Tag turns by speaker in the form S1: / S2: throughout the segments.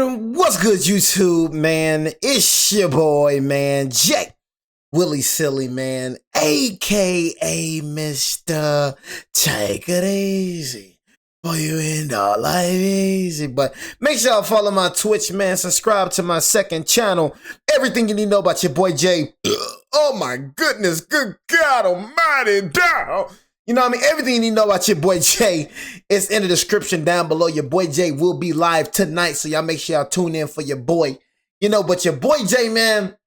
S1: Man, what's good, YouTube, man? It's your boy, man, Jay Willie Silly, man, a.k.a. Mr. Take It Easy. For you end all life easy. But make sure y'all follow my Twitch, man. Subscribe to my second channel. Everything you need to know about your boy, Jay. Oh, my goodness. Good God almighty, dog. You know what I mean? Everything you need to know about your boy Jay is in the description down below. Your boy Jay will be live tonight, so y'all make sure y'all tune in for your boy. You know, but your boy Jay, man,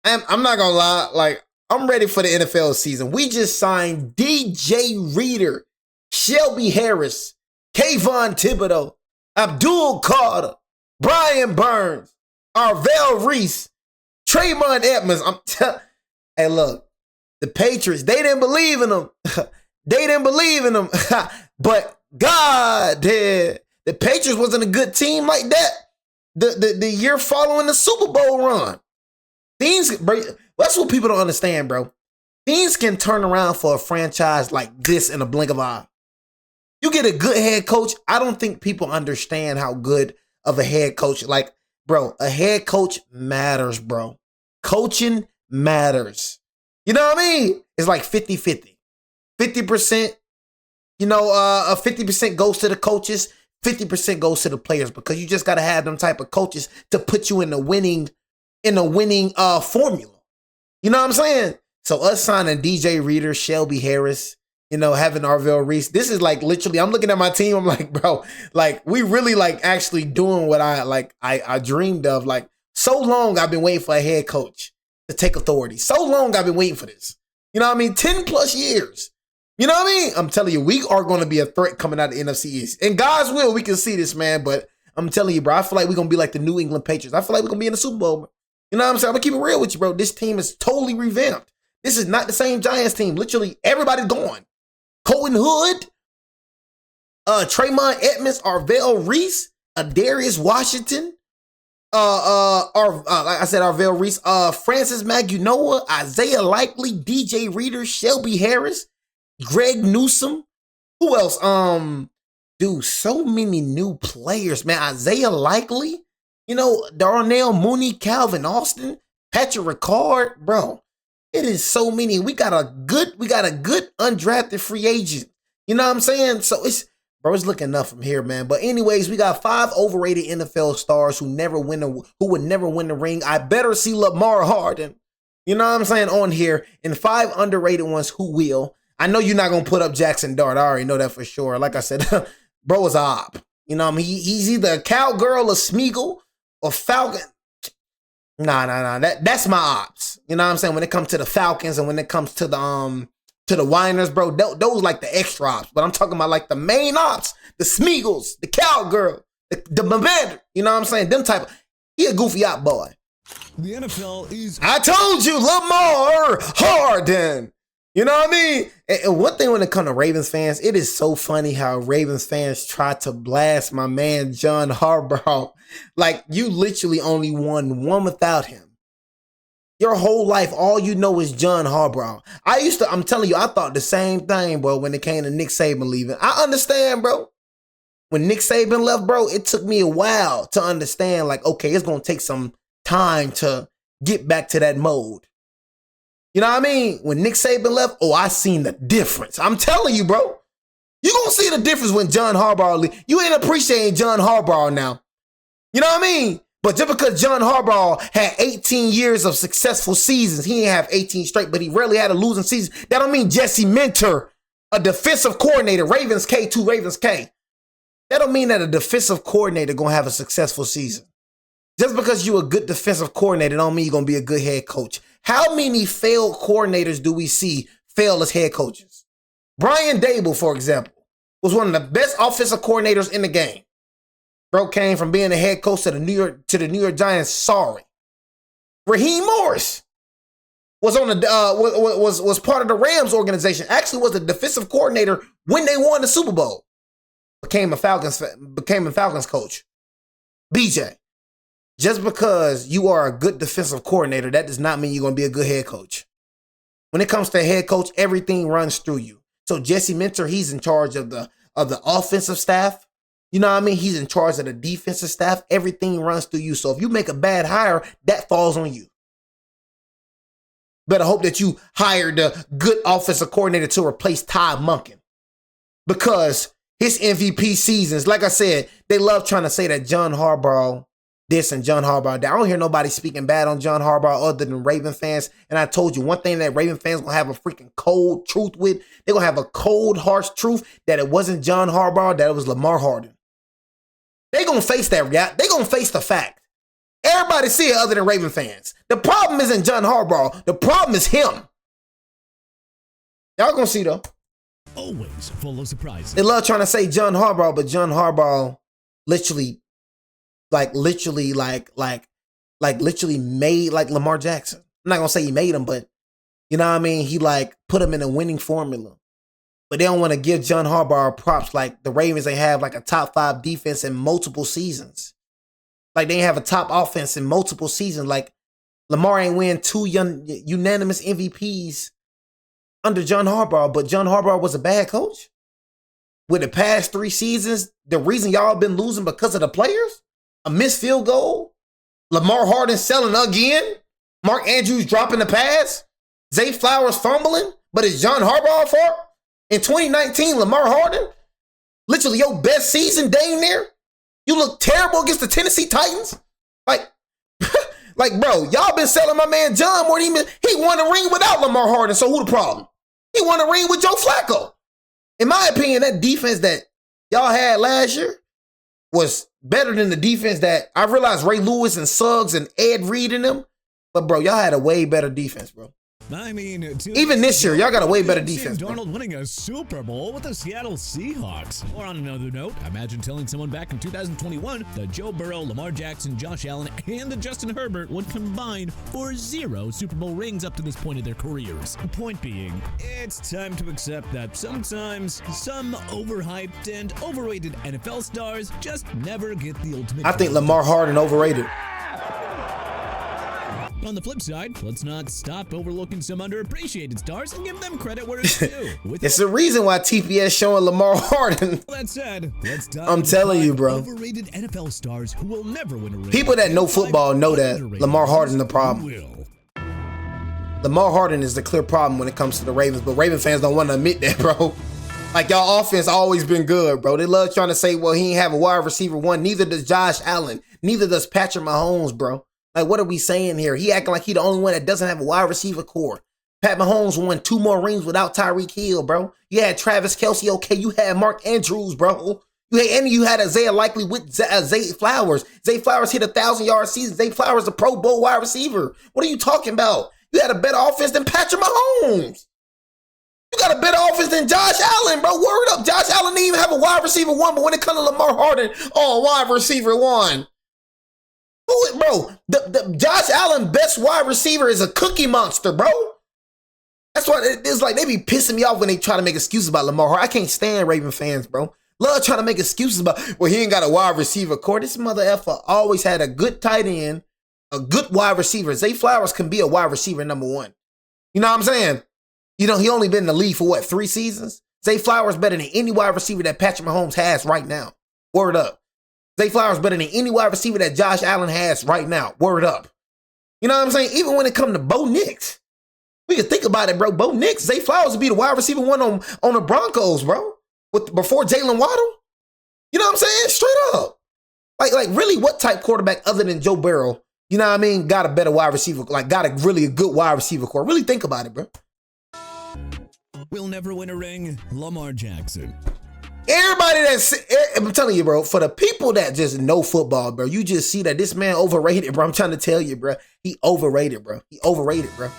S1: I'm not gonna lie, like, I'm ready for the NFL season. We just signed DJ Reader, Shelby Harris, Kayvon Thibodeau, Abdul Carter, Brian Burns, Arvell Reese, Trayvon Edmonds. Hey, look, the Patriots, they didn't believe in them. They didn't believe in them, but God did. The Patriots wasn't a good team like that. The year following the Super Bowl run. Things, bro, that's what people don't understand, bro. Things can turn around for a franchise like this in a blink of an eye. You get a good head coach. I don't think people understand how good of a head coach. Like, bro, a head coach matters, bro. Coaching matters. You know what I mean? It's like 50-50. 50%, you know, 50% goes to the coaches, 50% goes to the players, because you just got to have them type of coaches to put you in the winning formula. You know what I'm saying? So us signing DJ Reader, Shelby Harris, you know, having Arvell Reese, this is like literally, I'm looking at my team, I'm like, bro, like we really like actually doing what I dreamed of. Like, so long I've been waiting for a head coach to take authority. So long I've been waiting for this. You know what I mean? 10 plus years. You know what I mean? I'm telling you, we are going to be a threat coming out of the NFC East. And God's will, we can see this, man. But I'm telling you, bro, I feel like we're going to be like the New England Patriots. I feel like we're going to be in the Super Bowl. You know what I'm saying? I'm going to keep it real with you, bro. This team is totally revamped. This is not the same Giants team. Literally, everybody's gone. Colton Hood, Trayvon Edmonds, Arvell Reese, Darius Washington, like I said, Arvell Reese, Francis Magunoa, Isaiah Likely, DJ Reader, Shelby Harris, Greg Newsome. Who else? Dude, so many new players, man. Isaiah Likely, you know, Darnell Mooney, Calvin Austin, Patrick Ricard, bro. It is so many. We got a good undrafted free agent. You know what I'm saying? So it's looking up from here, man. But anyways, we got 5 overrated NFL stars who would never win the ring. I better see Lamar Harden, you know what I'm saying, on here, and 5 underrated ones who will. I know you're not going to put up Jackson Dart. I already know that for sure. Like I said, bro is a op. You know what I mean? He's either a cowgirl, a Smeagol, or Falcon. Nah. That's my ops. You know what I'm saying? When it comes to the Falcons and when it comes to the Winers, bro, those like the extra ops. But I'm talking about like the main ops, the Smeagol's, the cowgirl, the Mavander. You know what I'm saying? Them type of, he a goofy op boy.
S2: The NFL is...
S1: I told you, Lamar Harden. You know what I mean? And one thing when it comes to Ravens fans, it is so funny how Ravens fans try to blast my man John Harbaugh. Like, you literally only won one without him. Your whole life, all you know is John Harbaugh. I'm telling you, I thought the same thing, bro, when it came to Nick Saban leaving. I understand, bro. When Nick Saban left, bro, it took me a while to understand, like, okay, it's going to take some time to get back to that mode. You know what I mean? When Nick Saban left, I seen the difference. I'm telling you, bro. You gonna see the difference when John Harbaugh leave. You ain't appreciating John Harbaugh now. You know what I mean? But just because John Harbaugh had 18 years of successful seasons, he didn't have 18 straight, but he rarely had a losing season. That don't mean Jesse Minter, a defensive coordinator, Ravens K, that don't mean that a defensive coordinator gonna have a successful season. Just because you a good defensive coordinator don't mean you're going to be a good head coach. How many failed coordinators do we see fail as head coaches? Brian Dable, for example, was one of the best offensive coordinators in the game. Bro came from being a head coach to the New York Giants. Sorry. Raheem Morris was on was part of the Rams organization. Actually was the defensive coordinator when they won the Super Bowl. Became a Falcons coach. BJ. Just because you are a good defensive coordinator, that does not mean you're going to be a good head coach. When it comes to a head coach, everything runs through you. So Jesse Minter, he's in charge of the offensive staff. You know what I mean? He's in charge of the defensive staff. Everything runs through you. So if you make a bad hire, that falls on you. Better hope that you hired the good offensive coordinator to replace Todd Monken. Because his MVP seasons, like I said, they love trying to say that John Harbaugh this and John Harbaugh that. I don't hear nobody speaking bad on John Harbaugh other than Raven fans. And I told you one thing that Raven fans gonna have a freaking cold truth with. They're gonna have a cold, harsh truth that it wasn't John Harbaugh, that it was Lamar Harden. They're gonna face that reality. They're gonna face the fact. Everybody see it other than Raven fans. The problem isn't John Harbaugh. The problem is him. Y'all gonna see though.
S2: Always full of surprises.
S1: They love trying to say John Harbaugh, but John Harbaugh literally made like Lamar Jackson. I'm not gonna say he made him, but you know what I mean? He like put him in a winning formula. But they don't want to give John Harbaugh props like the Ravens. They have like a top 5 defense in multiple seasons. Like they have a top offense in multiple seasons. Like Lamar ain't win 2 unanimous MVPs under John Harbaugh, but John Harbaugh was a bad coach. With the past 3 seasons, the reason y'all been losing because of the players, a missed field goal, Lamar Harden selling again, Mark Andrews dropping the pass, Zay Flowers fumbling, but it's John Harbaugh fault? In 2019, Lamar Harden, literally your best season, dang near. You look terrible against the Tennessee Titans. Like, bro, y'all been selling my man John more than he won a ring without Lamar Harden. So who the problem? He won a ring with Joe Flacco. In my opinion, that defense that y'all had last year was better than the defense that I realized Ray Lewis and Suggs and Ed Reed in them. But bro, y'all had a way better defense, bro.
S2: I mean,
S1: even this year, y'all got a way better defense.
S2: Darnold winning a Super Bowl with the Seattle Seahawks. Or on another note, imagine telling someone back in 2021 that Joe Burrow, Lamar Jackson, Josh Allen, and the Justin Herbert would combine for 0 Super Bowl rings up to this point of their careers. The point being, it's time to accept that sometimes some overhyped and overrated NFL stars just never get the ultimate.
S1: I think Lamar Harden overrated.
S2: On the flip side, let's not stop overlooking some underappreciated stars and give them credit where it's due.
S1: It's the reason why TPS showing Lamar Harden.
S2: That said, let's dive
S1: I'm telling you, bro.
S2: Overrated NFL stars who will never win a ring.
S1: People that know football know that Lamar Harden the problem. Lamar Harden is the clear problem when it comes to the Ravens, but Raven fans don't want to admit that, bro. Like, y'all offense always been good, bro. They love trying to say, well, he ain't have a wide receiver one. Neither does Josh Allen. Neither does Patrick Mahomes, bro. Like, what are we saying here? He acting like he the only one that doesn't have a wide receiver core. Pat Mahomes won 2 more rings without Tyreek Hill, bro. You had Travis Kelce, okay. You had Mark Andrews, bro. You had Isaiah Likely with Zay Flowers. Zay Flowers hit 1,000-yard season. Zay Flowers a Pro Bowl wide receiver. What are you talking about? You had a better offense than Patrick Mahomes. You got a better offense than Josh Allen, bro. Word up. Josh Allen didn't even have a wide receiver one, but when it comes to Lamar Harden, wide receiver one. Bro, the Josh Allen best wide receiver is a cookie monster, bro. That's why it's like they be pissing me off when they try to make excuses about Lamar Harden. I can't stand Raven fans, bro. Love trying to make excuses about, well, he ain't got a wide receiver core. This mother effer always had a good tight end, a good wide receiver. Zay Flowers can be a wide receiver number 1. You know what I'm saying? You know, he only been in the league for what, 3 seasons? Zay Flowers better than any wide receiver that Patrick Mahomes has right now. Word up. Zay Flowers better than any wide receiver that Josh Allen has right now. Word up. You know what I'm saying? Even when it comes to Bo Nix, we can think about it, bro. Bo Nix, Zay Flowers would be the wide receiver one on the Broncos, bro. Before Jalen Waddle. You know what I'm saying? Straight up. Like really, what type quarterback other than Joe Burrow, you know what I mean, got a better wide receiver, like got a really good wide receiver core? Really think about it, bro.
S2: Will never win a ring, Lamar Jackson.
S1: Everybody I'm telling you, bro, for the people that just know football, bro, you just see that this man overrated, bro. I'm trying to tell you, bro. He overrated, bro. He overrated, bro.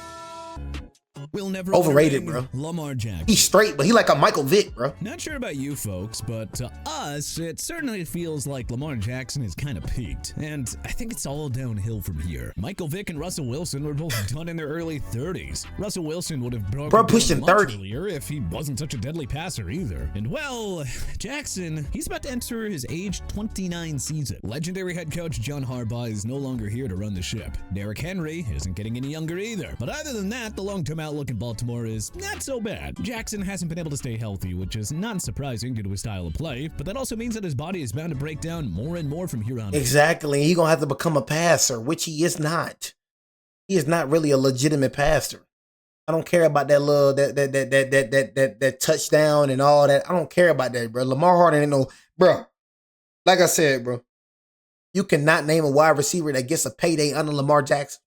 S2: Will never
S1: overrated, bro.
S2: Lamar Jackson.
S1: He's straight, but he like a Michael Vick, bro.
S2: Not sure about you folks, but to us, it certainly feels like Lamar Jackson is kind of peaked. And I think it's all downhill from here. Michael Vick and Russell Wilson were both done in their early 30s. Russell Wilson would have broken
S1: pushing 30
S2: earlier if he wasn't such a deadly passer either. And well, Jackson, he's about to enter his age 29 season. Legendary head coach John Harbaugh is no longer here to run the ship. Derrick Henry isn't getting any younger either. But other than that, the long-term outlook outlook in Baltimore is not so bad. Jackson hasn't been able to stay healthy, which is not surprising due to his style of play, but that also means that his body is bound to break down more and more from here on.
S1: Exactly. He's going to have to become a passer, which he is not. He is not really a legitimate passer. I don't care about that little that touchdown and all that. I don't care about that, bro. Lamar Harden ain't no, bro. Like I said, bro, you cannot name a wide receiver that gets a payday under Lamar Jackson.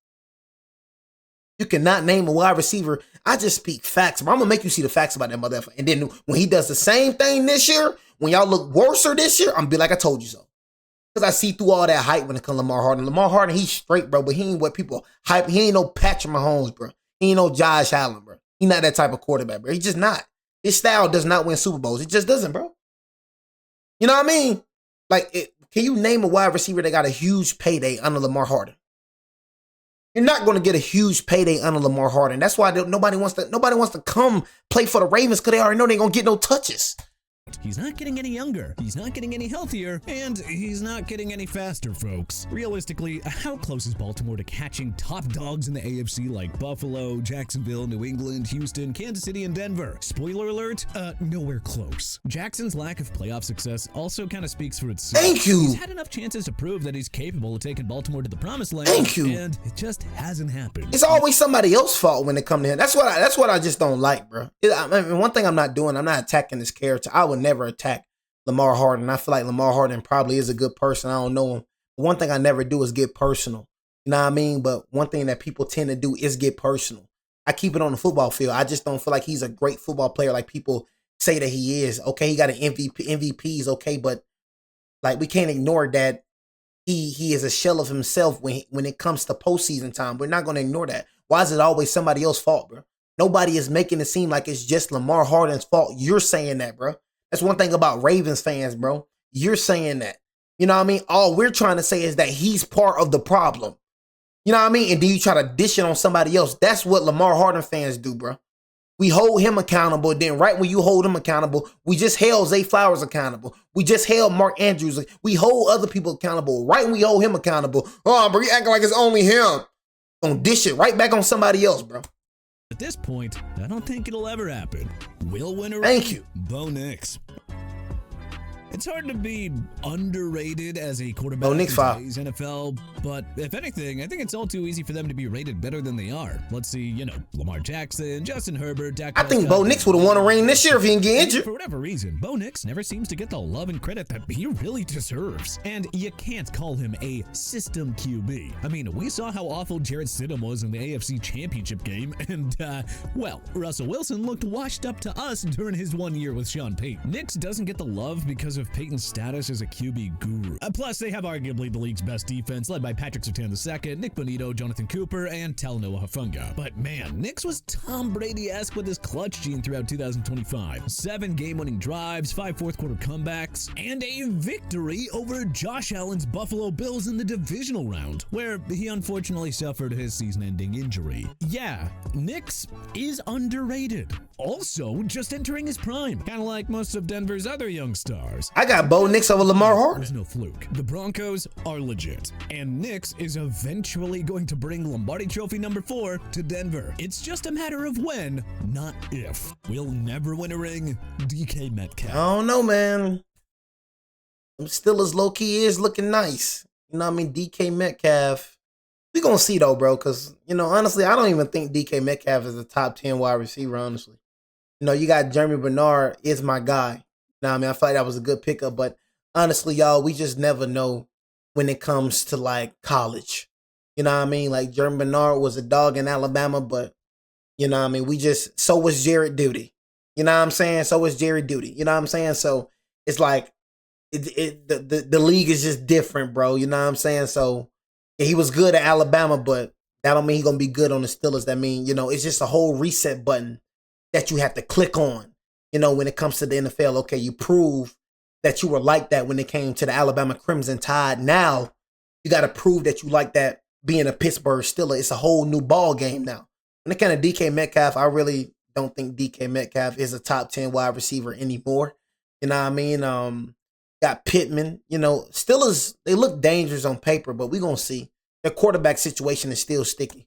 S1: You cannot name a wide receiver. I just speak facts, bro. I'm gonna make you see the facts about that motherfucker. And then when he does the same thing this year, when y'all look worser this year, I'm gonna be like, I told you so. Because I see through all that hype when it comes to Lamar Harden. Lamar Harden, he's straight, bro, but he ain't what people hype. He ain't no Patrick Mahomes, bro. He ain't no Josh Allen, bro. He not that type of quarterback, bro. He's just not. His style does not win Super Bowls. It just doesn't, bro. You know what I mean? Like, can you name a wide receiver that got a huge payday under Lamar Harden? You're not going to get a huge payday under Lamar Harden. That's why nobody wants to come play for the Ravens because they already know they ain't going to get no touches.
S2: He's not getting any younger, he's not getting any healthier, and he's not getting any faster, folks. Realistically, how close is Baltimore to catching top dogs in the AFC like Buffalo, Jacksonville, New England, Houston, Kansas City, and Denver? Spoiler alert, nowhere close. Jackson's lack of playoff success also kind of speaks for itself.
S1: Thank you.
S2: He's had enough chances to prove that he's capable of taking Baltimore to the promised land.
S1: Thank you.
S2: And it just hasn't happened.
S1: It's always somebody else's fault when it comes to him. That's what I just don't like, bro. I mean, one thing I'm not doing, I'm not attacking his character. I would never attack Lamar Harden. I feel like Lamar Harden probably is a good person. I don't know him. But one thing I never do is get personal. You know what I mean? But one thing that people tend to do is get personal. I keep it on the football field. I just don't feel like he's a great football player like people say that he is. Okay, he got an MVPs, okay, but like we can't ignore that he is a shell of himself when it comes to postseason time. We're not going to ignore that. Why is it always somebody else's fault, bro? Nobody is making it seem like it's just Lamar Harden's fault. You're saying that, bro. That's one thing about Ravens fans, bro. You're saying that. You know what I mean? All we're trying to say is that he's part of the problem. You know what I mean? And then you try to dish it on somebody else. That's what Lamar Harden fans do, bro. We hold him accountable. Then right when you hold him accountable, we just held Zay Flowers accountable. We just held Mark Andrews. We hold other people accountable. Right when we hold him accountable. Oh, bro, you acting like it's only him. Gonna dish it right back on somebody else, bro.
S2: At this point, I don't think it'll ever happen. Will win a
S1: Thank you.
S2: Bo Nix. It's hard to be underrated as a quarterback in today's NFL, but if anything, I think it's all too easy for them to be rated better than they are. Let's see, Lamar Jackson, Justin Herbert, Dak
S1: I think Bo Nix would have won a ring this year if he didn't get injured.
S2: For whatever reason, Bo Nix never seems to get the love and credit that he really deserves. And you can't call him a system QB. I mean, we saw how awful Jarrett Stidham was in the AFC Championship game, and, well, Russell Wilson looked washed up to us during his 1 year with Sean Payton. Nix doesn't get the love because of Peyton's status as a QB guru. Plus, they have arguably the league's best defense, led by Patrick Surtain II, Nick Bonito, Jonathan Cooper, and Talanoa Hufanga. But man, Nix was Tom Brady-esque with his clutch gene throughout 2025. 7 game-winning drives, 5 fourth-quarter comebacks, and a victory over Josh Allen's Buffalo Bills in the divisional round, where he unfortunately suffered his season-ending injury. Yeah, Nix is underrated. Also, just entering his prime, kind of like most of Denver's other young stars.
S1: I got Bo Nix over Lamar Harden.
S2: There's no fluke. The Broncos are legit, and Nix is eventually going to bring Lombardi Trophy number 4 to Denver. It's just a matter of when, not if. We'll never win a ring. DK Metcalf.
S1: I don't know, man. I'm still as low-key is looking nice. You know what I mean? DK Metcalf. We gonna see though, bro, because, honestly, I don't even think DK Metcalf is a top 10 wide receiver, honestly. You got Jeremy Bernard is my guy. You know what I mean? I feel like that was a good pickup, but honestly, y'all, we just never know when it comes to, like, college. You know what I mean? Like, Jeremy Bernard was a dog in Alabama, but, you know what I mean? So was Jared Duty. You know what I'm saying? So was Jerry Duty. You know what I'm saying? So it's like, the league is just different, bro. You know what I'm saying? So he was good at Alabama, but that don't mean he's going to be good on the Steelers. That mean, it's just a whole reset button that you have to click on, when it comes to the NFL. Okay, you prove that you were like that when it came to the Alabama Crimson Tide. Now, you got to prove that you like that being a Pittsburgh Steeler. It's a whole new ball game now. When it comes to DK Metcalf, I really don't think DK Metcalf is a top 10 wide receiver anymore. You know what I mean? Got Pittman. Steelers, they look dangerous on paper, but we're going to see. Their quarterback situation is still sticky.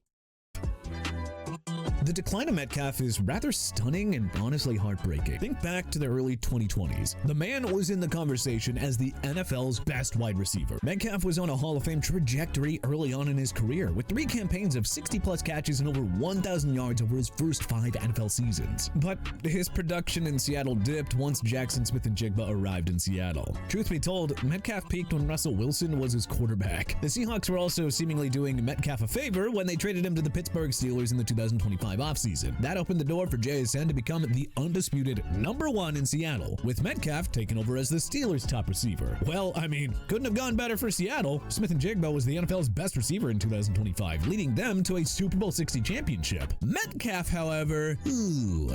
S2: the decline of Metcalf is rather stunning and honestly heartbreaking. Think back to the early 2020s. The man was in the conversation as the NFL's best wide receiver. Metcalf was on a Hall of Fame trajectory early on in his career, with 3 campaigns of 60-plus catches and over 1,000 yards over his first 5 NFL seasons. But his production in Seattle dipped once Jackson Smith-Njigba arrived in Seattle. Truth be told, Metcalf peaked when Russell Wilson was his quarterback. The Seahawks were also seemingly doing Metcalf a favor when they traded him to the Pittsburgh Steelers in the 2025 offseason. That opened the door for JSN to become the undisputed #1 in Seattle, with Metcalf taking over as the Steelers' top receiver. Well, I mean, couldn't have gone better for Seattle. Smith-Njigba was the NFL's best receiver in 2025, leading them to a Super Bowl 60 championship. Metcalf, however, he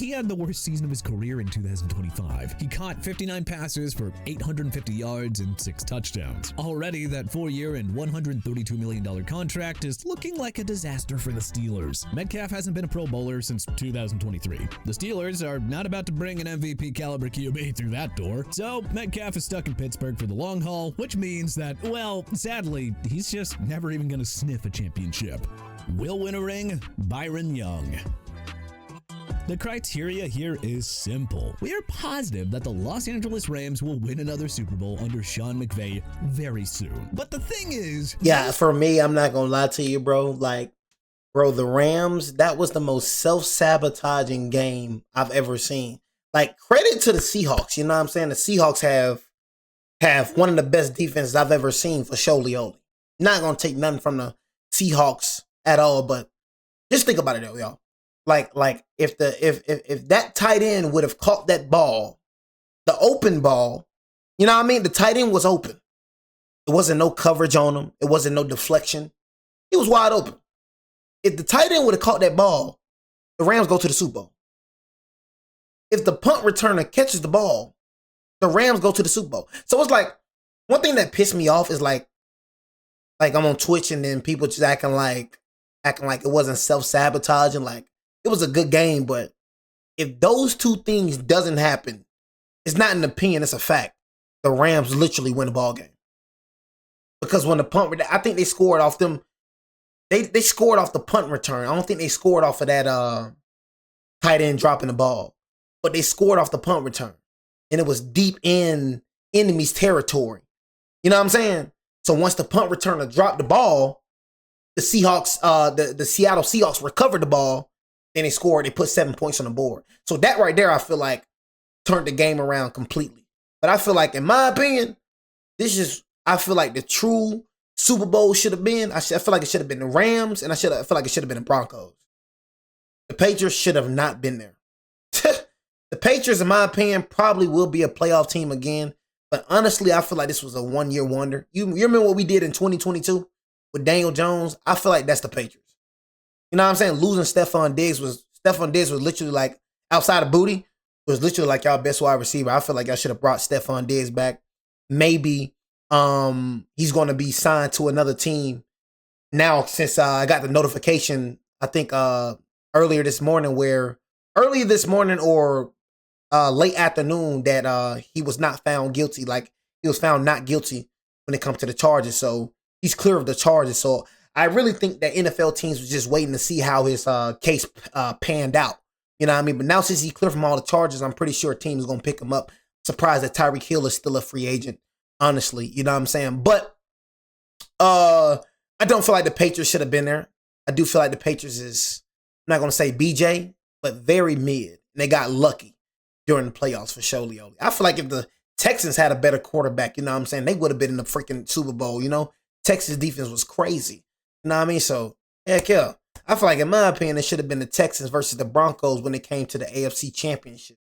S2: had the worst season of his career in 2025. He caught 59 passes for 850 yards and 6 touchdowns. Already, that 4-year and $132 million contract is looking like a disaster for the Steelers. Metcalf hasn't been a Pro Bowler since 2023. The Steelers are not about to bring an MVP caliber QB through that door, so Metcalf is stuck in Pittsburgh for the long haul, which means that, well, sadly, he's just never even going to sniff a championship. Will win a ring? Byron Young. The criteria here is simple. We are positive that the Los Angeles Rams will win another Super Bowl under Sean McVay very soon. But the thing is...
S1: Yeah, for me, I'm not going to lie to you, bro. Bro, the Rams, that was the most self-sabotaging game I've ever seen. Credit to the Seahawks. You know what I'm saying? The Seahawks have one of the best defenses I've ever seen for surely only. Not going to take nothing from the Seahawks at all, but just think about it though, y'all. If that tight end would have caught that ball, the open ball, you know what I mean? The tight end was open. It wasn't no coverage on him. It wasn't no deflection. He was wide open. If the tight end would have caught that ball, the Rams go to the Super Bowl. If the punt returner catches the ball, the Rams go to the Super Bowl. So it's one thing that pissed me off is I'm on Twitch and then people just acting like it wasn't self-sabotaging. It was a good game, but if those two things doesn't happen, it's not an opinion, it's a fact. The Rams literally win the ball game. Because when the punt, I think they scored off them. They scored off the punt return. I don't think they scored off of that tight end dropping the ball. But they scored off the punt return. And it was deep in enemy's territory. You know what I'm saying? So once the punt returner dropped the ball, the Seahawks, the Seattle Seahawks recovered the ball. Then they scored. They put 7 points on the board. So that right there, I feel like turned the game around completely. But I feel like, in my opinion, I feel like the true Super Bowl should have been. I feel like it should have been the Rams, and I feel like it should have been the Broncos. The Patriots should have not been there. The Patriots, in my opinion, probably will be a playoff team again. But honestly, I feel like this was a one-year wonder. You remember what we did in 2022 with Daniel Jones? I feel like that's the Patriots. You know what I'm saying? Losing Stephon Diggs was literally outside of Booty, was literally like y'all best wide receiver. I feel like y'all should have brought Stephon Diggs back. Maybe he's going to be signed to another team now since I got the notification, I think earlier this morning or late afternoon that he was not found guilty. He was found not guilty when it comes to the charges. So he's clear of the charges. So I really think that NFL teams was just waiting to see how his case panned out. You know what I mean? But now since he's clear from all the charges, I'm pretty sure a team is going to pick him up. Surprised that Tyreek Hill is still a free agent, honestly. You know what I'm saying? But I don't feel like the Patriots should have been there. I do feel like the Patriots is, I'm not going to say BJ, but very mid. And they got lucky during the playoffs for surely only. I feel like if the Texans had a better quarterback, you know what I'm saying, they would have been in the freaking Super Bowl, you know? Texas defense was crazy. You know what I mean? So, heck yeah. I feel like, in my opinion, it should have been the Texans versus the Broncos when it came to the AFC Championship.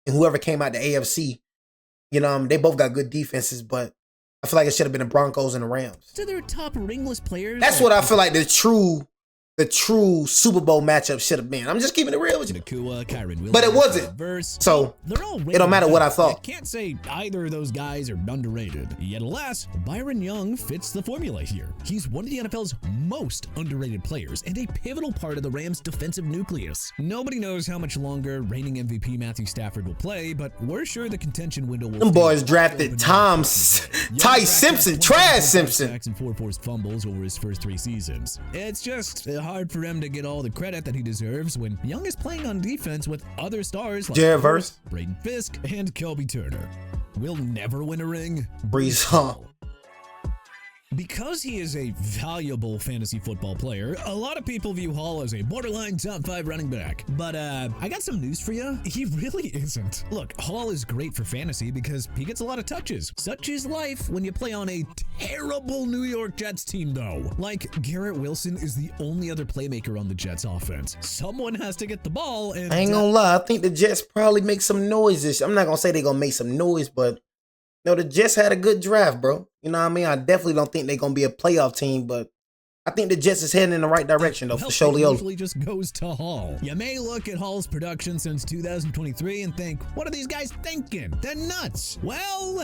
S1: And whoever came out the AFC, you know, they both got good defenses, but I feel like it should have been the Broncos and the Rams.
S2: So they're top ringless players.
S1: That's what I feel like the true Super Bowl matchup should have been. I'm just keeping it real with you. But it wasn't. So it don't matter what I thought.
S2: I can't say either of those guys are underrated. Yet alas, Byron Young fits the formula here. He's one of the NFL's most underrated players and a pivotal part of the Rams' defensive nucleus. Nobody knows how much longer reigning MVP Matthew Stafford will play, but we're sure the contention window will.
S1: Them boys drafted Ty Simpson, Trash Simpson.
S2: And 4 forced fumbles over his first 3 seasons. It's just hard for him to get all the credit that he deserves when Young is playing on defense with other stars like
S1: Jared Verse,
S2: Braden Fisk, and Kobe Turner. Will never win a ring.
S1: Breece Hall.
S2: Because he is a valuable fantasy football player, a lot of people view Hall as a borderline top 5 running back. But I got some news for you. He really isn't. Look, Hall is great for fantasy because he gets a lot of touches. Such is life when you play on a terrible New York Jets team, though. Like, Garrett Wilson is the only other playmaker on the Jets offense. Someone has to get the ball, and
S1: I ain't gonna lie, I think the Jets probably make some noise this year. I'm not gonna say they're gonna make some noise, but no, the Jets had a good draft, bro. You know what I mean? I definitely don't think they're going to be a playoff team, but I think the Jets is heading in the right direction, though, for surely.
S2: It usually just goes to Hall. You may look at Hall's production since 2023 and think, what are these guys thinking? They're nuts. Well,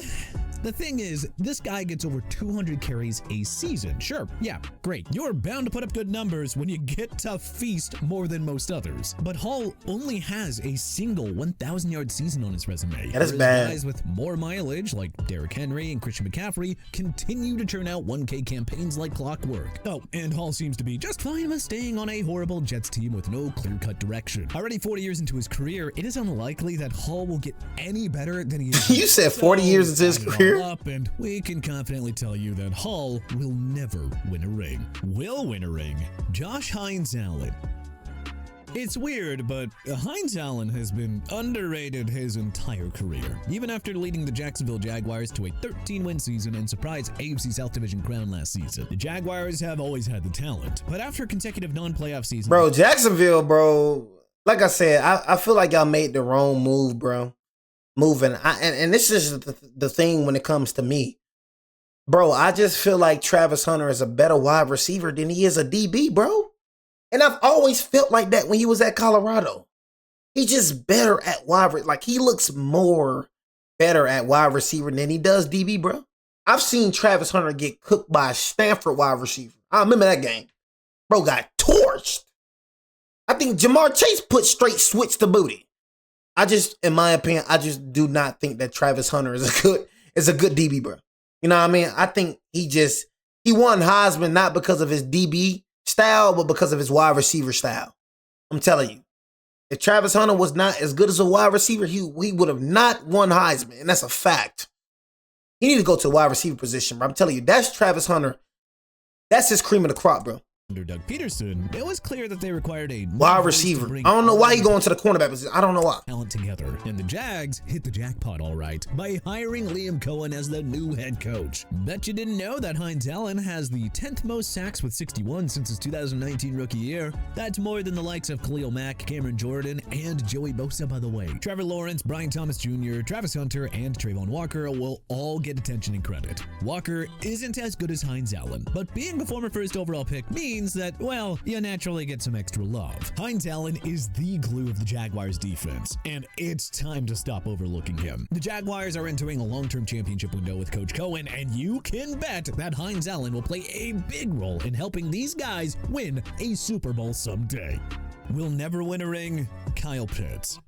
S2: the thing is, this guy gets over 200 carries a season. Sure, yeah, great. You're bound to put up good numbers when you get to feast more than most others. But Hall only has a single 1,000-yard season on his resume.
S1: That is bad.
S2: Guys with more mileage, like Derrick Henry and Christian McCaffrey, continue to churn out 1K campaigns like clockwork. Oh, and Hall seems to be just fine with staying on a horrible Jets team with no clear-cut direction. Already 40 years into his career, it is unlikely that Hall will get any better than he is.
S1: You said 40 years into his career?
S2: Up, and we can confidently tell you that Hall will never win a ring. Will win a ring. Josh Hines Allen. It's weird, but Hines Allen has been underrated his entire career. Even after leading the Jacksonville Jaguars to a 13-win season and surprise AFC South Division crown last season, the Jaguars have always had the talent. But after consecutive non-playoff seasons...
S1: Bro, Jacksonville, bro, like I said, I feel like y'all made the wrong move, bro. And this is the thing when it comes to me. Bro, I just feel like Travis Hunter is a better wide receiver than he is a DB, bro. And I've always felt like that when he was at Colorado. He's just better at like he looks more better at wide receiver than he does DB, bro. I've seen Travis Hunter get cooked by a Stanford wide receiver. I remember that game. Bro got torched. I think Jamar Chase put straight switch to booty. In my opinion, I just do not think that Travis Hunter is a good DB, bro. You know what I mean? I think he won Heisman not because of his DB style, but because of his wide receiver style. I'm telling you, if Travis Hunter was not as good as a wide receiver, he would have not won Heisman, and that's a fact. He need to go to the wide receiver position, bro. I'm telling you, that's Travis Hunter. That's his cream of the crop, bro.
S2: Under Doug Peterson, it was clear that they required a
S1: wide receiver. I don't know why he going to the cornerback position. I don't know why.
S2: Talent together. And the Jags hit the jackpot all right by hiring Liam Cohen as the new head coach. Bet you didn't know that Hines Allen has the 10th most sacks with 61 since his 2019 rookie year. That's more than the likes of Khalil Mack, Cameron Jordan, and Joey Bosa, by the way. Trevor Lawrence, Brian Thomas Jr., Travis Hunter, and Trayvon Walker will all get attention and credit. Walker isn't as good as Hines Allen, but being a former first overall pick means that, well, you naturally get some extra love. Hines Allen is the glue of the Jaguars defense, and it's time to stop overlooking him. The Jaguars are entering a long-term championship window with Coach Cohen, and you can bet that Hines Allen will play a big role in helping these guys win a Super Bowl someday. Will never win a ring, Kyle Pitts.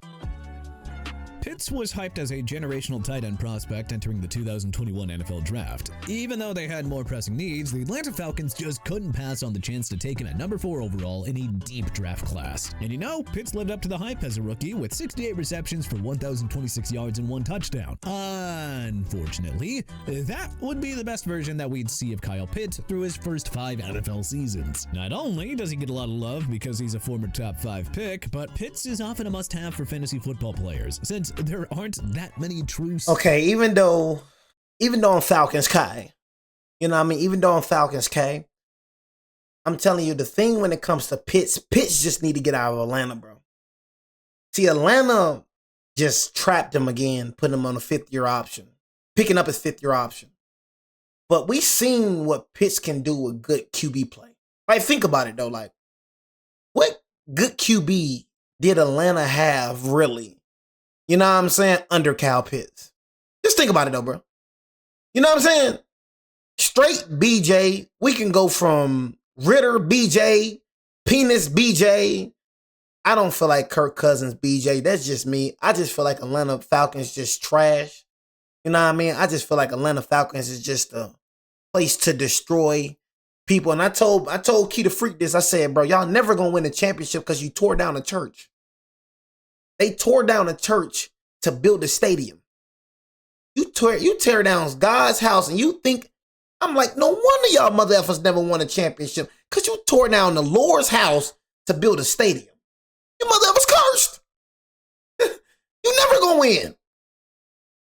S2: Pitts was hyped as a generational tight end prospect entering the 2021 NFL Draft. Even though they had more pressing needs, the Atlanta Falcons just couldn't pass on the chance to take him at number 4 overall in a deep draft class. And you know, Pitts lived up to the hype as a rookie with 68 receptions for 1,026 yards and 1 touchdown. Unfortunately, that would be the best version that we'd see of Kyle Pitts through his first 5 NFL seasons. Not only does he get a lot of love because he's a former top 5 pick, but Pitts is often a must-have for fantasy football players, since there aren't that many true...
S1: Okay, even though I'm Falcons K, you know what I mean? Even though I'm Falcons K, I'm telling you, the thing when it comes to Pitts just need to get out of Atlanta, bro. See, Atlanta just trapped him again, putting him on a 5th-year option, picking up his 5th-year option. But we seen what Pitts can do with good QB play. Like, think about it, though. Like, what good QB did Atlanta have, really? You know what I'm saying? Under Kyle Pitts. Just think about it, though, bro. You know what I'm saying? Straight BJ. We can go from Ritter BJ, Penis BJ. I don't feel like Kirk Cousins BJ. That's just me. I just feel like Atlanta Falcons just trash. You know what I mean? I just feel like Atlanta Falcons is just a place to destroy. people, and I told Key the Freak this. I said, bro, y'all never gonna win a championship because you tore down a church. They tore down a church to build a stadium. You tear down God's house, and you think, I'm like, no wonder y'all mother effers never won a championship, because you tore down the Lord's house to build a stadium. You mother effers cursed. You never gonna win.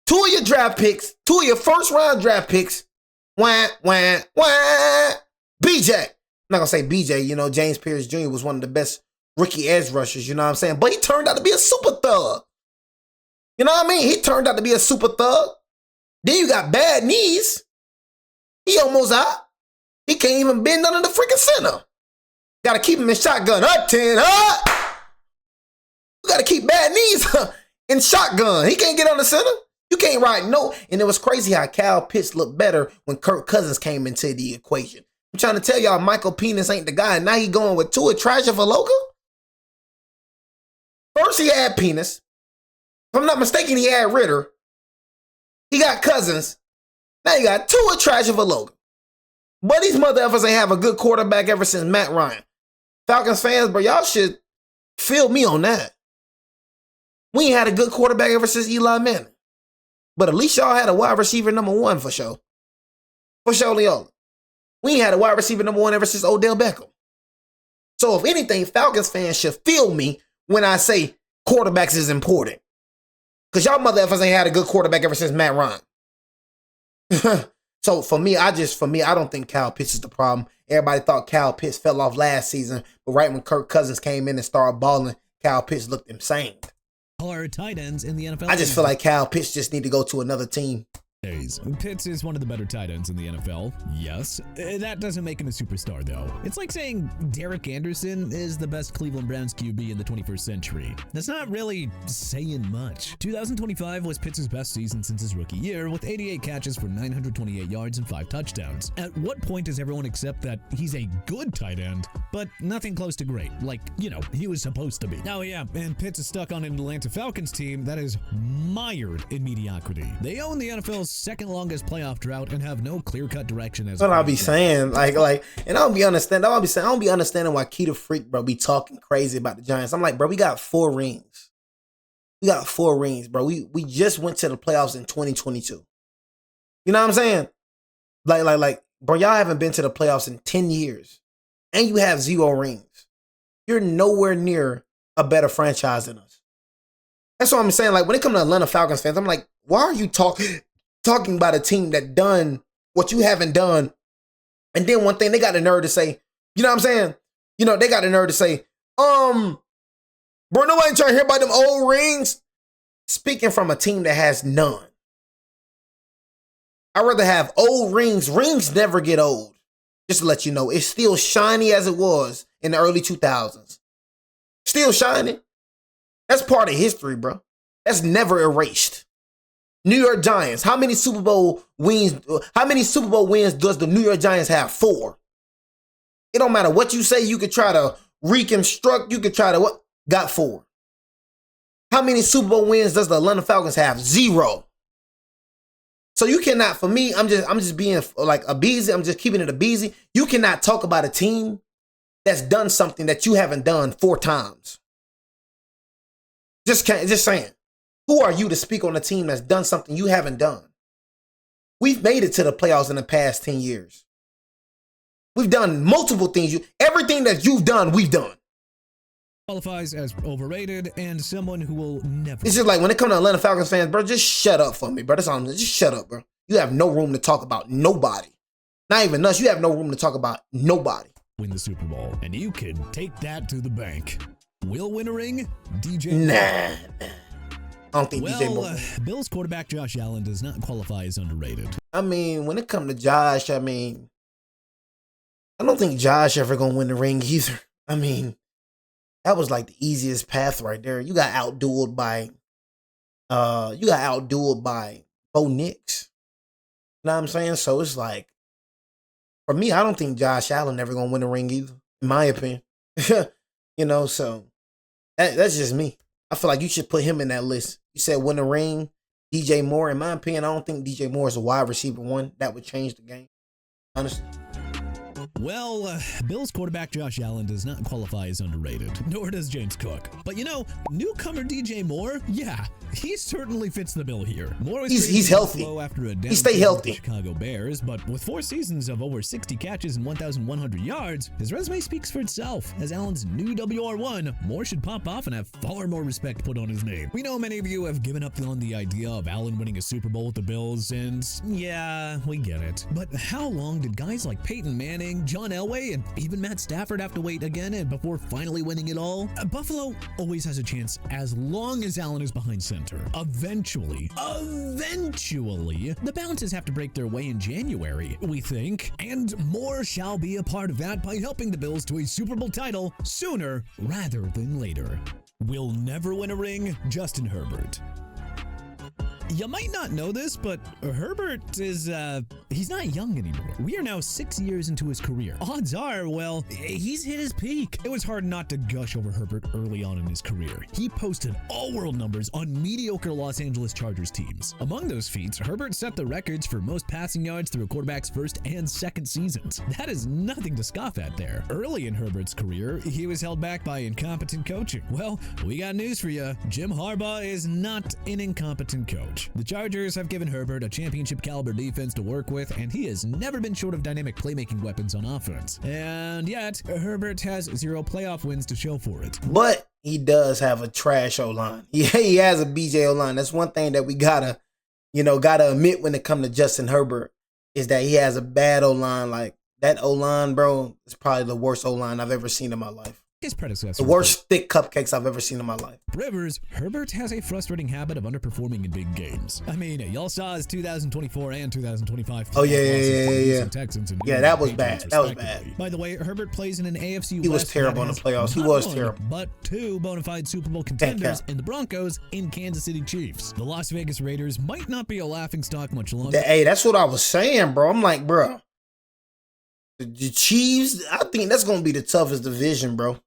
S1: 2 of your draft picks, 2 of your first round draft picks, BJ. I'm not gonna say BJ, you know, James Pierce Jr. was one of the best rookie edge rushers, you know what I'm saying? But he turned out to be a super thug. You know what I mean? He turned out to be a super thug. Then you got bad knees. He almost out. He can't even bend under the freaking center. Got to keep him in shotgun. Up 10, up. You got to keep bad knees in shotgun. He can't get on the center. You can't ride no. And it was crazy how Kyle Pitts looked better when Kirk Cousins came into the equation. I'm trying to tell y'all, Michael Penis ain't the guy. Now he going with Tua Tagovailoa. First he had Penis. If I'm not mistaken, he had Ritter. He got Cousins. Now you got Tua Tagovailoa. But these mother effers ain't have a good quarterback ever since Matt Ryan. Falcons fans, bro, y'all should feel me on that. We ain't had a good quarterback ever since Eli Manning. But at least y'all had a wide receiver number 1 for sure. For sure, Leola. We ain't had a wide receiver number 1 ever since Odell Beckham. So if anything, Falcons fans should feel me when I say quarterbacks is important. Because y'all mother effers ain't had a good quarterback ever since Matt Ryan. So for me, I don't think Kyle Pitts is the problem. Everybody thought Kyle Pitts fell off last season, but right when Kirk Cousins came in and started balling, Kyle Pitts looked insane.
S2: Are tight ends in the NFL?
S1: I just feel like Kyle Pitts just need to go to another team.
S2: Pitts is one of the better tight ends in the NFL, yes. That doesn't make him a superstar, though. It's like saying Derek Anderson is the best Cleveland Browns QB in the 21st century. That's not really saying much. 2025 was Pitts' best season since his rookie year, with 88 catches for 928 yards and 5 touchdowns. At what point does everyone accept that he's a good tight end, but nothing close to great, like, you know, he was supposed to be? Oh yeah, and Pitts is stuck on an Atlanta Falcons team that is mired in mediocrity. They own the NFL's second longest playoff drought and have no clear-cut direction as
S1: what I'll be saying, like, and I don't be understanding why Key the Freak, bro, be talking crazy about the Giants. I'm like, bro, we got 4 rings. We got 4 rings, bro. We just went to the playoffs in 2022. You know what I'm saying? Like, bro, y'all haven't been to the playoffs in 10 years, and you have 0 rings. You're nowhere near a better franchise than us. That's what I'm saying. Like, when it comes to Atlanta Falcons fans, I'm like, why are you talking about a team that done what you haven't done? And then one thing, they got the nerve to say, you know what I'm saying? You know, they got the nerve to say, bro, nobody trying to hear about them old rings. Speaking from a team that has none. I'd rather have old rings. Rings never get old. Just to let you know, it's still shiny as it was in the early 2000s. Still shining. That's part of history, bro. That's never erased. New York Giants. How many Super Bowl wins does the New York Giants have? 4. It don't matter what you say. You could try to reconstruct. You could try to what? Got 4. How many Super Bowl wins does the Atlanta Falcons have? 0. So you cannot. For me, I'm just being like a beezy. I'm just keeping it a beezy. You cannot talk about a team that's done something that you haven't done 4 times. Just saying. Who are you to speak on a team that's done something you haven't done? We've made it to the playoffs in the past 10 years. We've done multiple things. Everything that you've done, we've done.
S2: Qualifies as overrated and someone who will never.
S1: It's just like when it comes to Atlanta Falcons fans, bro, just shut up for me, bro. That's all. Just shut up, bro. You have no room to talk about nobody. Not even us. You have no room to talk about nobody.
S2: Win the Super Bowl, and you can take that to the bank. Will win a ring? DJ?
S1: Nah. I don't think DJ Moore.
S2: Bills quarterback Josh Allen does not qualify as underrated.
S1: I mean, when it comes to Josh, I don't think Josh ever gonna win the ring either. I mean, that was like the easiest path right there. You got outdueled by Bo Nix. You know what I'm saying? So it's like, for me, I don't think Josh Allen ever gonna win the ring either, in my opinion. You know, so that's just me. I feel like you should put him in that list. You said win the ring, DJ Moore. In my opinion, I don't think DJ Moore is a wide receiver 1. That would change the game, honestly.
S2: Well, Bills quarterback Josh Allen does not qualify as underrated, nor does James Cook. But you know, newcomer DJ Moore, yeah, he certainly fits the bill here. Moore was
S1: he's healthy.
S2: After a
S1: he stay healthy.
S2: Chicago Bears, but with 4 seasons of over 60 catches and 1,100 yards, his resume speaks for itself. As Allen's new WR1, Moore should pop off and have far more respect put on his name. We know many of you have given up on the idea of Allen winning a Super Bowl with the Bills, and yeah, we get it. But how long did guys like Peyton Manning, John Elway, and even Matt Stafford have to wait again and before finally winning it all? Buffalo always has a chance as long as Allen is behind center. Eventually, the Bounces have to break their way in January, we think, and Moore shall be a part of that by helping the Bills to a Super Bowl title sooner rather than later. Will never win a ring, Justin Herbert. You might not know this, but Herbert is, he's not young anymore. We are now 6 years into his career. Odds are, well, he's hit his peak. It was hard not to gush over Herbert early on in his career. He posted all-world numbers on mediocre Los Angeles Chargers teams. Among those feats, Herbert set the records for most passing yards through a quarterback's first and second seasons. That is nothing to scoff at there. Early in Herbert's career, he was held back by incompetent coaching. Well, we got news for you. Jim Harbaugh is not an incompetent coach. The Chargers have given Herbert a championship-caliber defense to work with, and he has never been short of dynamic playmaking weapons on offense. And yet, Herbert has 0 playoff wins to show for it.
S1: But he does have a trash O-line. He has a BJ O-line. That's one thing that we gotta admit when it comes to Justin Herbert, is that he has a bad O-line. Like, that O-line, bro, is probably the worst O-line I've ever seen in my life.
S2: His predecessor.
S1: The worst thick cupcakes I've ever seen in my life.
S2: Rivers, Herbert has a frustrating habit of underperforming in big games. I mean, y'all saw his 2024 and 2025.
S1: Oh, yeah.
S2: Texans and
S1: that was bad. That was bad.
S2: By the way, Herbert plays in an AFC West.
S1: He was terrible in the playoffs. He was terrible.
S2: But 2 bona fide Super Bowl contenders in the Broncos and Kansas City Chiefs. The Las Vegas Raiders might not be a laughingstock much longer.
S1: Hey, that's what I was saying, bro. I'm like, bro, the Chiefs, I think that's going to be the toughest division, bro.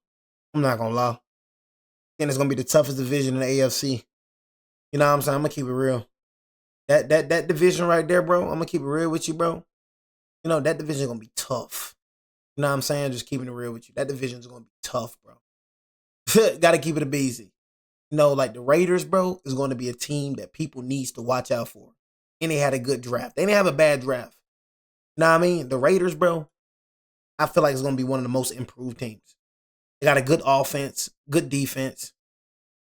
S1: I'm not going to lie. I think it's going to be the toughest division in the AFC. You know what I'm saying? I'm going to keep it real. That division right there, bro, I'm going to keep it real with you, bro. You know, that division is going to be tough. You know what I'm saying? Just keeping it real with you. That division is going to be tough, bro. Got to keep it a busy. You know, like the Raiders, bro, is going to be a team that people needs to watch out for. And they had a good draft. They didn't have a bad draft. You know what I mean? The Raiders, bro, I feel like it's going to be one of the most improved teams. They got a good offense, good defense.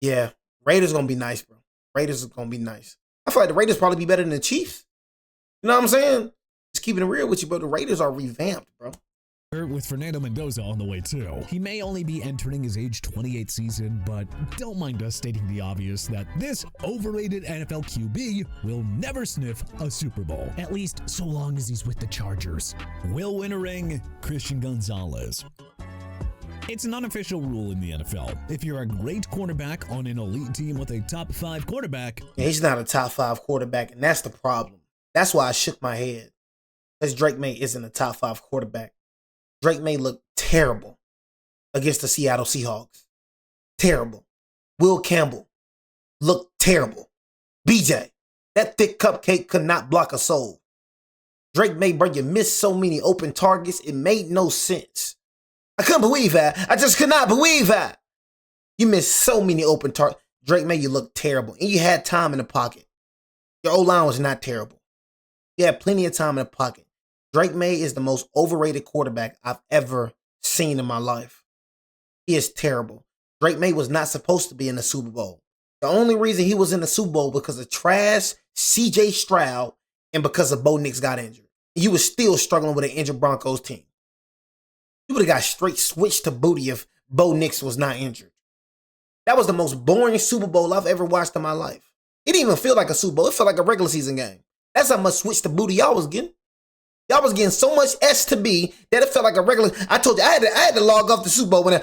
S1: Yeah, Raiders going to be nice, bro. Raiders is going to be nice. I feel like the Raiders probably be better than the Chiefs. You know what I'm saying? Just keeping it real with you, bro. The Raiders are revamped, bro.
S2: With Fernando Mendoza on the way too. He may only be entering his age 28 season, but don't mind us stating the obvious that this overrated NFL QB will never sniff a Super Bowl. At least so long as he's with the Chargers. Will win a ring, Christian Gonzalez. It's an unofficial rule in the NFL. If you're a great quarterback on an elite team with a top 5 quarterback...
S1: Yeah, he's not a top 5 quarterback, and that's the problem. That's why I shook my head. Because Drake Maye isn't a top 5 quarterback. Drake Maye looked terrible against the Seattle Seahawks. Terrible. Will Campbell looked terrible. BJ, that thick cupcake could not block a soul. Drake Maye, bro, you missed so many open targets, it made no sense. I couldn't believe that. I just could not believe that. You missed so many open targets. Drake Maye, you looked terrible. And you had time in the pocket. Your O-line was not terrible. You had plenty of time in the pocket. Drake Maye is the most overrated quarterback I've ever seen in my life. He is terrible. Drake Maye was not supposed to be in the Super Bowl. The only reason he was in the Super Bowl because of trash C.J. Stroud and because of Bo Nix got injured. He was still struggling with an injured Broncos team. You would have got straight switched to booty if Bo Nix was not injured. That was the most boring Super Bowl I've ever watched in my life. It didn't even feel like a Super Bowl. It felt like a regular season game. That's how much switch to booty y'all was getting. Y'all was getting so much S to B that it felt like a regular. I told you I had to log off the Super Bowl when I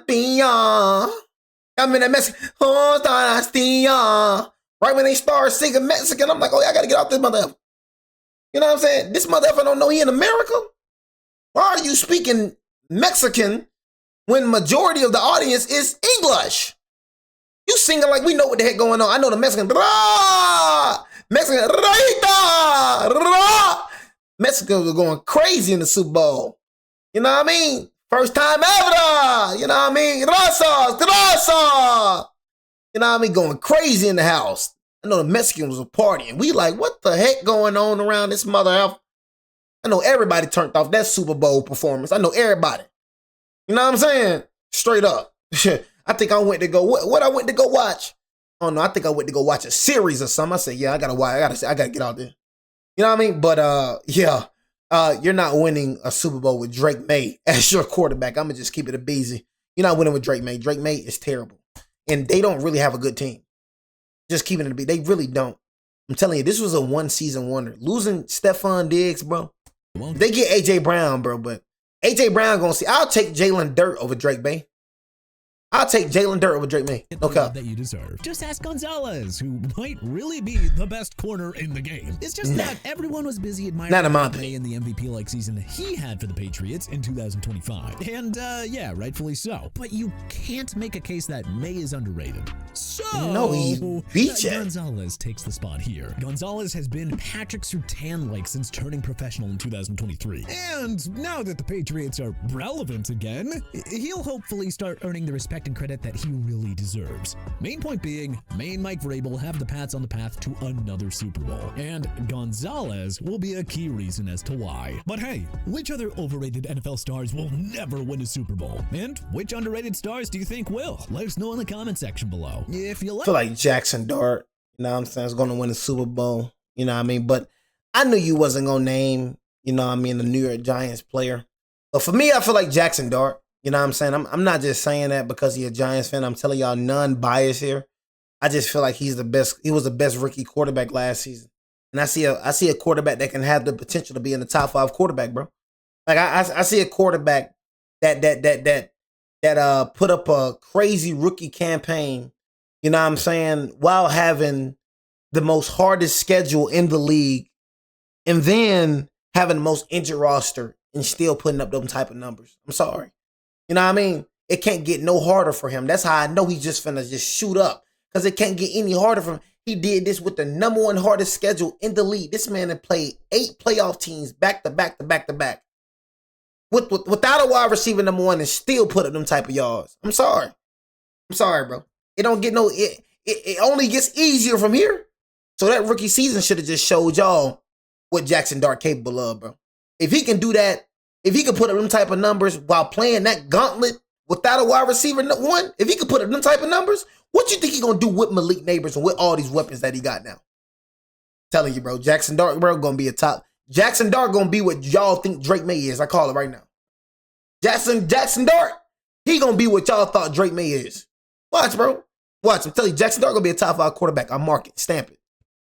S1: mean that Mexican. Right when they started singing Mexican, I'm like, oh, I gotta get off this motherfucker. You know what I'm saying? This motherfucker don't know he in America. Why are you speaking Mexican when majority of the audience is English? You singing like we know what the heck going on. I know the Mexican. Mexican. Mexicans were going crazy in the Super Bowl. You know what I mean? First time ever. You know what I mean? Gracias. You know what I mean? Going crazy in the house. I know the Mexicans was partying. We like, what the heck going on around this mother elf? I know everybody turned off that Super Bowl performance. I know everybody. You know what I'm saying? Straight up. I think I went to go, what I went to go watch? Oh no, I think I went to go watch a series or something. I said, yeah, I gotta watch. I gotta get out there. You know what I mean? But yeah, you're not winning a Super Bowl with Drake Maye as your quarterback. I'm gonna just keep it a beezy. You're not winning with Drake Maye. Drake Maye is terrible, and they don't really have a good team. Just keeping it a beezy. They really don't. I'm telling you, this was a one-season wonder. Losing Stephon Diggs, bro. They get AJ Brown, bro, but AJ Brown gonna see. I'll take Jalen Dirt over Drake Maye. I'll take Jalen Dirt over Drake Maye.
S2: No cap. That you deserve. Just ask Gonzalez, who might really be the best corner in the game. It's just that everyone was busy admiring Maye in the MVP-like season he had for the Patriots in 2025. And yeah, rightfully so. But you can't make a case that Maye is underrated. So
S1: no, he beat you.
S2: Gonzalez takes the spot here. Gonzalez has been Patrick Surtain-like since turning professional in 2023. And now that the Patriots are relevant again, he'll hopefully start earning the respect and credit that he really deserves. Main point being, Maye and Mike Vrabel have the Pats on the path to another Super Bowl, and Gonzalez will be a key reason as to why. But hey, which other overrated NFL stars will never win a Super Bowl? And which underrated stars do you think will? Let us know in the comment section below. If you
S1: I feel like Jackson Dart, you know what I'm saying, is going to win the Super Bowl, you know what I mean? But I knew you wasn't going to name, you know what I mean, the New York Giants player. But for me, I feel like Jackson Dart. You know what I'm saying? I'm not just saying that because he's a Giants fan. I'm telling y'all non-bias here. I just feel like he's the best. He was the best rookie quarterback last season. And I see a quarterback that can have the potential to be in the top 5 quarterback, bro. Like I see a quarterback that put up a crazy rookie campaign, you know what I'm saying, while having the most hardest schedule in the league and then having the most injured roster and still putting up them type of numbers. I'm sorry. You know what I mean? It can't get no harder for him. That's how I know he's just finna just shoot up. Because it can't get any harder for him. He did this with the number 1 hardest schedule in the league. This man had played 8 playoff teams back to back to back to back. Without a wide receiver number 1 and still put up them type of yards. I'm sorry. Bro. It don't get no, it only gets easier from here. So that rookie season should have just showed y'all what Jackson Dart capable of, bro. If he can do that, if he could put up them type of numbers while playing that gauntlet without a wide receiver 1, if he could put up them type of numbers, what you think he gonna do with Malik Neighbors and with all these weapons that he got now? Telling you, bro, Jackson Dart, bro, gonna be a top. Jackson Dart gonna be what y'all think Drake Maye is. I call it right now. Jackson Dart, he gonna be what y'all thought Drake Maye is. Watch, bro. Watch. I'm telling you, Jackson Dart gonna be a top 5 quarterback. I mark it, stamp it.